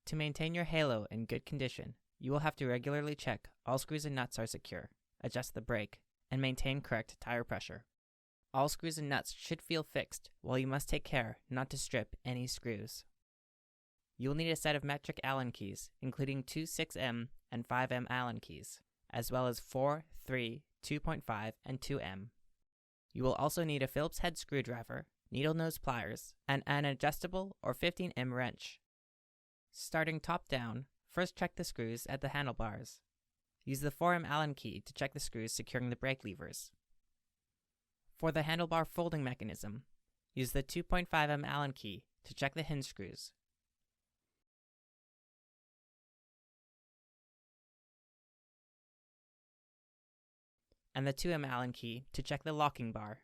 To maintain your halo in good condition, you will have to regularly check all screws and nuts are secure, adjust the brake, and maintain correct tire pressure. All screws and nuts should feel fixed, while you must take care not to strip any screws. You will need a set of metric Allen keys, including two 6M and 5M Allen keys, as well as 4, 3, 2.5, and 2M. You will also need a Phillips head screwdriver, needle nose pliers, and an adjustable or 15M wrench. Starting top down, first check the screws at the handlebars. Use the 4M Allen key to check the screws securing the brake levers. For the handlebar folding mechanism, use the 2.5M Allen key to check the hinge screws. And the 2M Allen key to check the locking bar.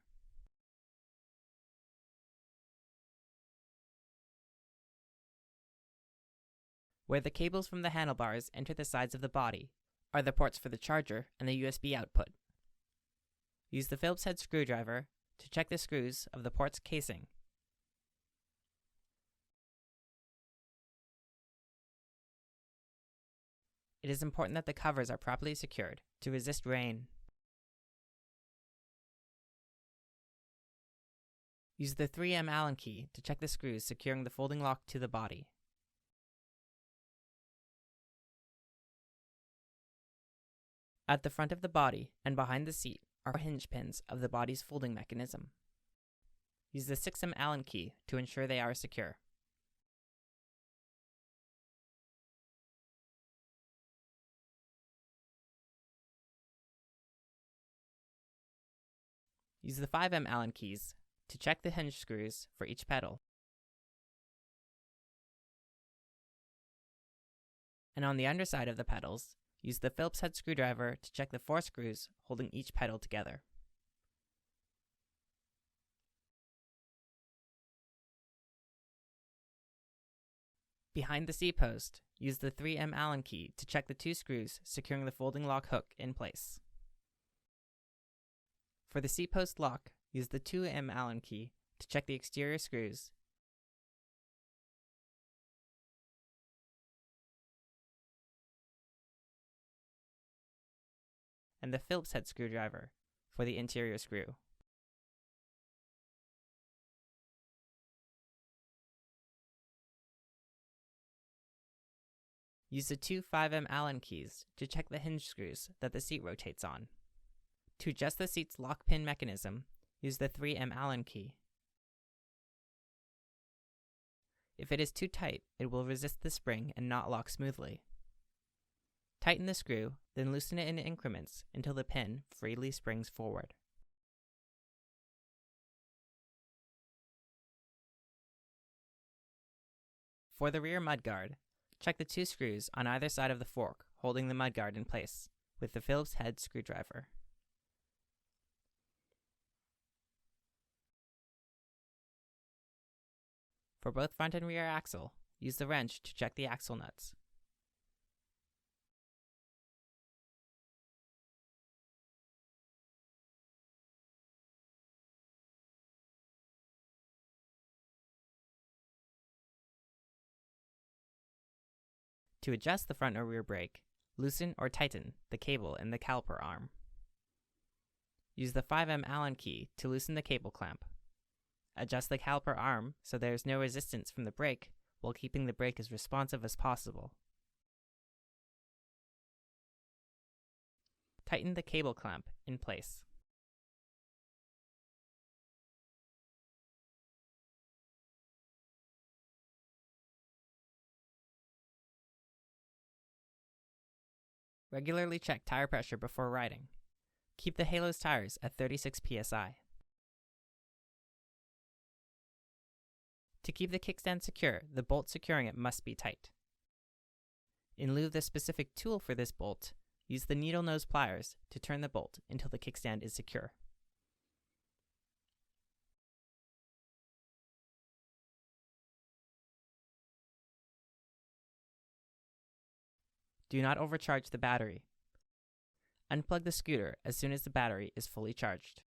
Where the cables from the handlebars enter the sides of the body are the ports for the charger and the USB output. Use the Phillips head screwdriver to check the screws of the port's casing. It is important that the covers are properly secured to resist rain. Use the 3M Allen key to check the screws securing the folding lock to the body. At the front of the body and behind the seat are hinge pins of the body's folding mechanism. Use the 6M Allen key to ensure they are secure. Use the 5M Allen keys to check the hinge screws for each pedal. And on the underside of the pedals, use the Phillips head screwdriver to check the 4 screws holding each pedal together. Behind the seat post, use the 3M Allen key to check the 2 screws securing the folding lock hook in place. For the seat post lock, use the 2M Allen key to check the exterior screws and the Phillips head screwdriver for the interior screw. Use the two 5M Allen keys to check the hinge screws that the seat rotates on. To adjust the seat's lock pin mechanism, use the 3M Allen key. If it is too tight, it will resist the spring and not lock smoothly. Tighten the screw, then loosen it in increments until the pin freely springs forward. For the rear mudguard, check the 2 screws on either side of the fork holding the mudguard in place with the Phillips head screwdriver. For both front and rear axle, use the wrench to check the axle nuts. To adjust the front or rear brake, loosen or tighten the cable in the caliper arm. Use the 5M Allen key to loosen the cable clamp. Adjust the caliper arm so there is no resistance from the brake while keeping the brake as responsive as possible. Tighten the cable clamp in place. Regularly check tire pressure before riding. Keep the Halo's tires at 36 psi. To keep the kickstand secure, the bolt securing it must be tight. In lieu of the specific tool for this bolt, use the needle nose pliers to turn the bolt until the kickstand is secure. Do not overcharge the battery. Unplug the scooter as soon as the battery is fully charged.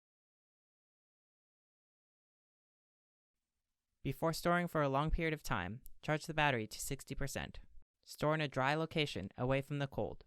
Before storing for a long period of time, charge the battery to 60%. Store in a dry location away from the cold.